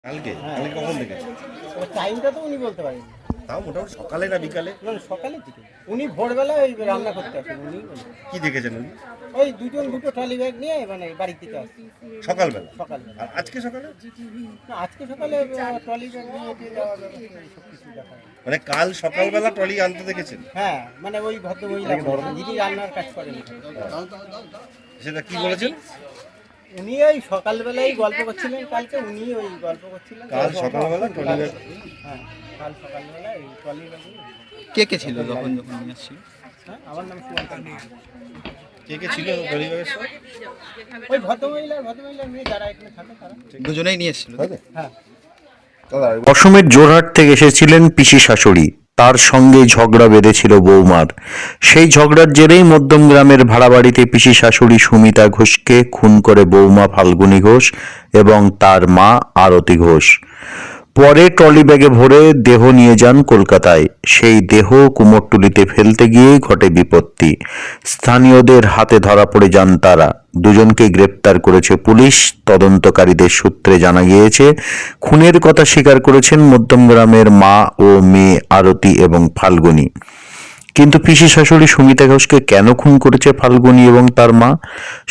কালকে কালকে কখন দেখেছেন? টাইমটা তো উনি বলতে পারেন। তাও মোটামুটি সকালে না বিকালে? না সকালের দিকে উনি ভোরবেলা ওই রান্না করতে আসেন। উনি কি দেখেছেন উনি? ওই দুটো ট্রলি ব্যাগ নিয়ে মানে বাড়ির থেকে আসে সকালবেলা? সকালবেলা। আর আজকে সকালে? না আজকে সকালে ট্রলি ব্যাগ নিয়ে দিয়ে যাওয়ার ব্যবস্থা সব কিছু দেখা যায়। মানে কাল সকালবেলা ট্রলি আনতে দেখেছেন? হ্যাঁ মানে ওই ভদ্রমহিলা যিনি রান্নার কাজ করেন। সেটা কি বলেছেন? উনি ওই সকালবেলায় গল্প করছিলেন, কালকে উনি ওই গল্প করছিলেন কাল সকালবেলা ট্রলি ব্যাগ? হ্যাঁ কাল সকালবেলা এই ট্রলি ব্যাগ। কে কে ছিল যখন নিয়ে আসছিল? হ্যাঁ আমার নাম সুমন্ত। কে কে ছিল ট্রলি ব্যাগের সঙ্গে? ওই ভদ্রমহিলার মেয়ে যারা এখানে থাকে তারা। দুজনেই নিয়ে এসেছিল? হ্যাঁ অসমের জোরহাট থেকে এসেছিলেন পিসি শাশুড়ি। তার সঙ্গে ঝগড়া বেঁধেছিল বৌমার। সেই ঝগড়ার জেরেই মধ্যমগ্রামের ভাড়া বাড়িতে পিসি শাশুড়ি সুমিতা ঘোষকে খুন করে বৌমা ফাল্গুনী ঘোষ এবং তার মা আরতি ঘোষ। পরে ট্রলি ব্যাগে ভরে দেহ নিয়ে যান কলকাতায়। সেই দেহ কুমোরটুলিতে ফেলতে গিয়েই ঘটে বিপত্তি। স্থানীয়দের হাতে ধরা পড়ে যান তারা। দুজনকে গ্রেপ্তার করেছে পুলিশ। তদন্তকারীদের সূত্রে জানা গিয়েছে, খুনের কথা স্বীকার করেছেন মধ্যমগ্রামের মা ও মেয়ে আরতি এবং ফাল্গুনী। কিন্তু পিসি শাশুড়ি সুমিতা ঘোষকে কেন খুন করেছে ফাল্গুনী এবং তার মা?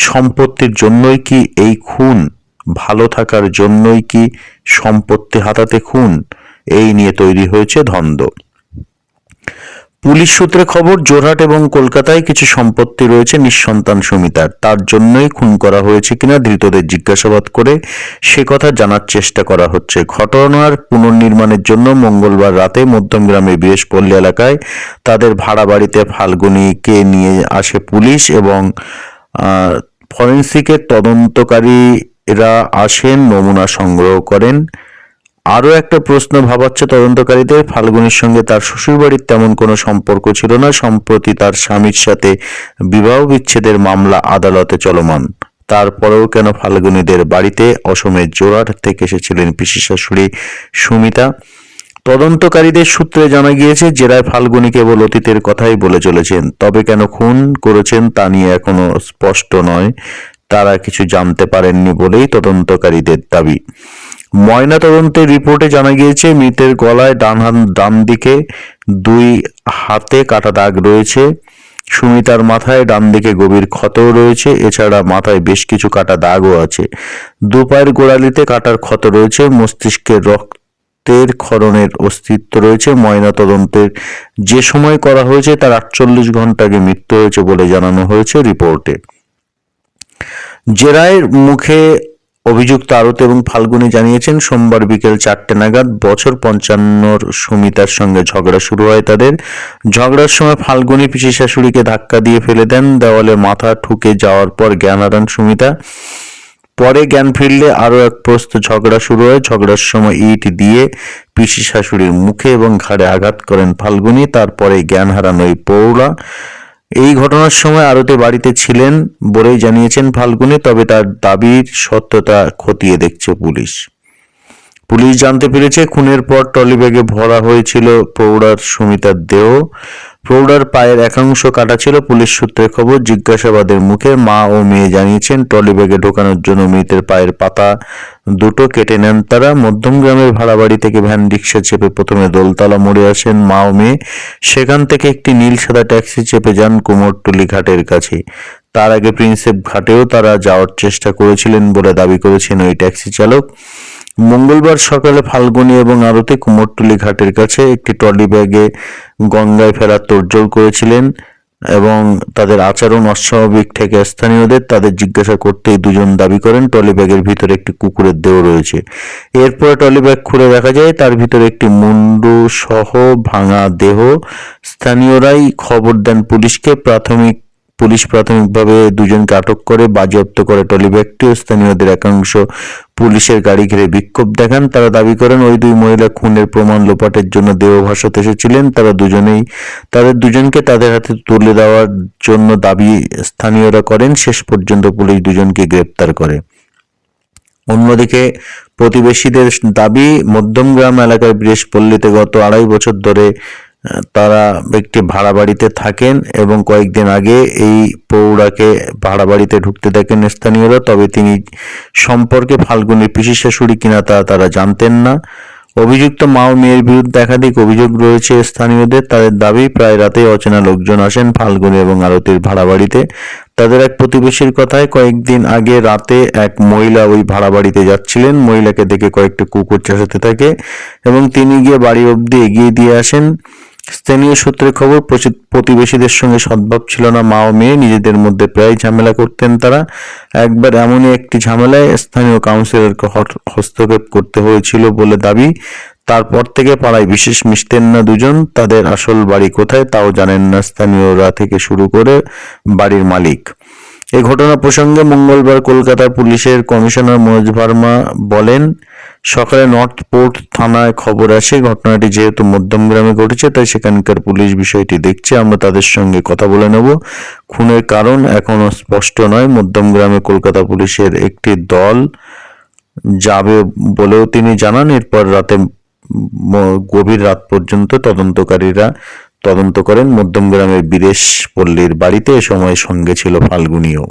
সম্পত্তির জন্যই কি এই খুন? ভালো থাকার জন্যই কি সম্পত্তি হাতাতে খুন? এই নিয়ে তৈরি হয়েছে ধন্দ। পুলিশ সূত্রে খবর, জোরহাট এবং কলকাতায় কিছু সম্পত্তি রয়েছে নিঃসন্তান সুমিতার। তার জন্যই খুন করা হয়েছে কিনা ধৃতদের জিজ্ঞাসাবাদ করে সে কথা জানার চেষ্টা করা হচ্ছে। ঘটনার পুনর্নির্মাণের জন্য মঙ্গলবার রাতে মধ্যমগ্রামের বীরেশপল্লী এলাকায় তাদের ভাড়া বাড়িতে ফাল্গুনীকে নিয়ে আসে পুলিশ এবং ফরেন্সিকের তদন্তকারীরা আসেন, নমুনা সংগ্রহ করেন। আরও একটা প্রশ্ন ভাবাচ্ছে তদন্তকারীদের, ফাল্গুনীর সঙ্গে তার শ্বশুরবাড়ির তেমন কোনো সম্পর্ক ছিল না। সম্প্রতি তার স্বামীর সাথে বিবাহ বিচ্ছেদের মামলা আদালতে চলমান। তারপরেও কেন ফাল্গুনীদের বাড়িতে অসমের জোরহাট থেকে এসেছিলেন পিসি শাশুড়ি সুমিতা? তদন্তকারীদের সূত্রে জানা গিয়েছে, জেরায় ফাল্গুনী কেবল অতীতের কথাই বলে চলেছেন। তবে কেন খুন করেছেন তা নিয়ে এখনো স্পষ্ট নয়। তারা কিছু জানতে পারেননি বলেই তদন্তকারীদের দাবি। ময়না তদন্তের রিপোর্টে জানা গিয়েছে, মৃতের গলায় ডান দিকে 2 হাতে কাটা দাগ রয়েছে। সুমিতার মাথায় ডান দিকে গভীর ক্ষতও রয়েছে। এছাড়া মাথায় বেশ কিছু কাটা দাগও আছে। 2 পায়ের গোড়ালিতে কাটার ক্ষত রয়েছে। মস্তিষ্কের রক্তের ক্ষরণের অস্তিত্ব রয়েছে। ময়না তদন্তের যে সময় করা হয়েছে তার 48 ঘন্টা আগে মৃত্যু হয়েছে বলে জানানো হয়েছে রিপোর্টে। জেরার মুখে অভিযুক্ত আরতি এবং ফাল্গুনী জানিয়েছেন, সোমবার বিকেল 4টে নাগাদ বছর 55 সুমিতার সঙ্গে ঝগড়া শুরু হয় তাদের। ঝগড়ার সময় ফাল্গুনী পিসি শাশুড়িকে ধাক্কা দিয়ে ফেলে দেন। দেওয়ালে মাথা ঠুকে যাওয়ার পর জ্ঞান হারান সুমিতা। পরে জ্ঞান ফিরলে আরও এক প্রস্ত ঝগড়া শুরু হয়। ঝগড়ার সময় ইট দিয়ে পিসি শাশুড়ির মুখে এবং ঘাড়ে আঘাত করেন ফাল্গুনী। তারপরে জ্ঞান হারান ওই প্রৌঢ়া। এই ঘটনার সময় আরতি বাড়িতে ছিলেন বলেই জানিয়েছেন ফাল্গুনী। তবে তার দাবির সত্যতা খতিয়ে দেখছে পুলিশ। পুলিশ জানতে পেরেছে, খুনের পর ট্রলি ব্যাগে ভরা হয়েছিল প্রৌঢ়ার সুমিতার দেহ। প্রৌঢ়ার পায়ের একাংশ কাটা ছিল। পুলিশ সূত্রে খবর, জিজ্ঞাসাবাদের মুখে মা ও মেয়ে জানিয়েছেন, ট্রলি ব্যাগে ঢোকানোর জন্য মৃতের পায়ের পাতা 2টো কেটে নেন তারা। মধ্যমগ্রামের ভাড়া বাড়ি থেকে ভ্যান রিক্সা চেপে প্রথমে দোলতলা মোড়ে আসেন মা ও মেয়ে। সেখান থেকে একটি নীল সাদা ট্যাক্সি চেপে যান কুমোরটুলি ঘাটের কাছে। তার আগে প্রিন্সেপ ঘাটেও তারা যাওয়ার চেষ্টা করেছিলেন বলে দাবি করেছেন ওই ট্যাক্সি চালক। মঙ্গলবার সকালে ফাল্গুনী এবং আরতি কুমোরটুলি ঘাটের কাছে একটি ট্রলি ব্যাগে গঙ্গায় ফেরার তোড়জোড় করেছিলেন এবং তাদের আচরণ অস্বাভাবিক ঠেকে স্থানীয়দের। তাদের জিজ্ঞাসা করতেই দুজন দাবি করেন ট্রলি ব্যাগের ভিতরে একটি কুকুরের দেহ রয়েছে। এরপরে ট্রলি ব্যাগ খুলে দেখা যায় তার ভিতরে একটি মুন্ডু সহ ভাঙা দেহ। স্থানীয়রাই খবর দেন পুলিশকে। পুলিশ প্রাথমিকভাবে দুজনকে আটক করে বাজেয়াপ্ত করে ট্রলি ব্যাগটি। স্থানীয়দের একাংশ পুলিশের গাড়ি ঘিরে বিক্ষোভ দেখান। তারা দাবি করেন, ওই 2 মহিলা খুনের প্রমাণ লোপাটের জন্য দেহ ভাসাতে এসেছিলেন। তাদের দুজনকে তাদের হাতে তুলে দেওয়ার জন্য দাবি স্থানীয়রা করেন। শেষ পর্যন্ত পুলিশ দুজনকে গ্রেপ্তার করে। অন্যদিকে প্রতিবেশীদের দাবি, মধ্যমগ্রাম এলাকার বীরেশপল্লীতে গত 2.5 বছর ধরে তারা একটি ভাড়া বাড়িতে থাকেন এবং কয়েকদিন আগে এই প্রৌঢ়াকে ভাড়া বাড়িতে ঢুকতে দেখেন স্থানীয়রা। তবে তিনি সম্পর্কে ফাল্গুনীর পিসি শাশুড়ি কিনা তা তারা জানতেন না। অভিযুক্ত মা ও মেয়ের বিরুদ্ধে একাধিক অভিযোগ রয়েছে স্থানীয়দের। তাদের দাবি, প্রায় রাতে অচেনা লোকজন আসেন ফাল্গুনী এবং আরতির ভাড়া বাড়িতে। তাদের এক প্রতিবেশীর কথায় কয়েকদিন আগে রাতে এক মহিলা ওই ভাড়া বাড়িতে যাচ্ছিলেন। মহিলাকে দেখে কয়েকটা কুকুর চেঁচাতে থাকে এবং তিনি গিয়ে বাড়ি অবধি এগিয়ে দিয়ে আসেন। স্থানীয় সূত্রে খবর, প্রতিবেশীদের সঙ্গে সদ্ভাব ছিল না মা ও মেয়ে, নিজেদের মধ্যে প্রায় ঝামেলা করতেন তারা। একবার এমনই একটি ঝামেলায় স্থানীয় কাউন্সিলরকে হস্তক্ষেপ করতে হয়েছিল বলে দাবি। তারপর থেকে পাড়ায় বিশেষ মিশতেন না দুজন। তাদের আসল বাড়ি কোথায় তাও জানেন না স্থানীয়রা থেকে শুরু করে বাড়ির মালিক। এই ঘটনা প্রসঙ্গে মঙ্গলবার কলকাতা পুলিশের কমিশনার মনোজ ভার্মা বলেন, সকালে নর্থ পোর্ট থানায় খবর আসে। ঘটনাটি যেহেতু মধ্যমগ্রামে ঘটেছে তাই সেখানকার পুলিশ বিষয়টি দেখছে। আমরা তাদের সঙ্গে কথা বলে নেব। খুনের কারণ এখনো স্পষ্ট নয়। মধ্যমগ্রামে কলকাতা পুলিশের একটি দল যাবে বলেও তিনি জানান। এরপর রাতে গভীর রাত পর্যন্ত তদন্তকারীরা তদন্ত করেন মধ্যমগ্রামের বীরেশ পল্লীর বাড়িতে। এ সময় সঙ্গে ছিল ফাল্গুনীও।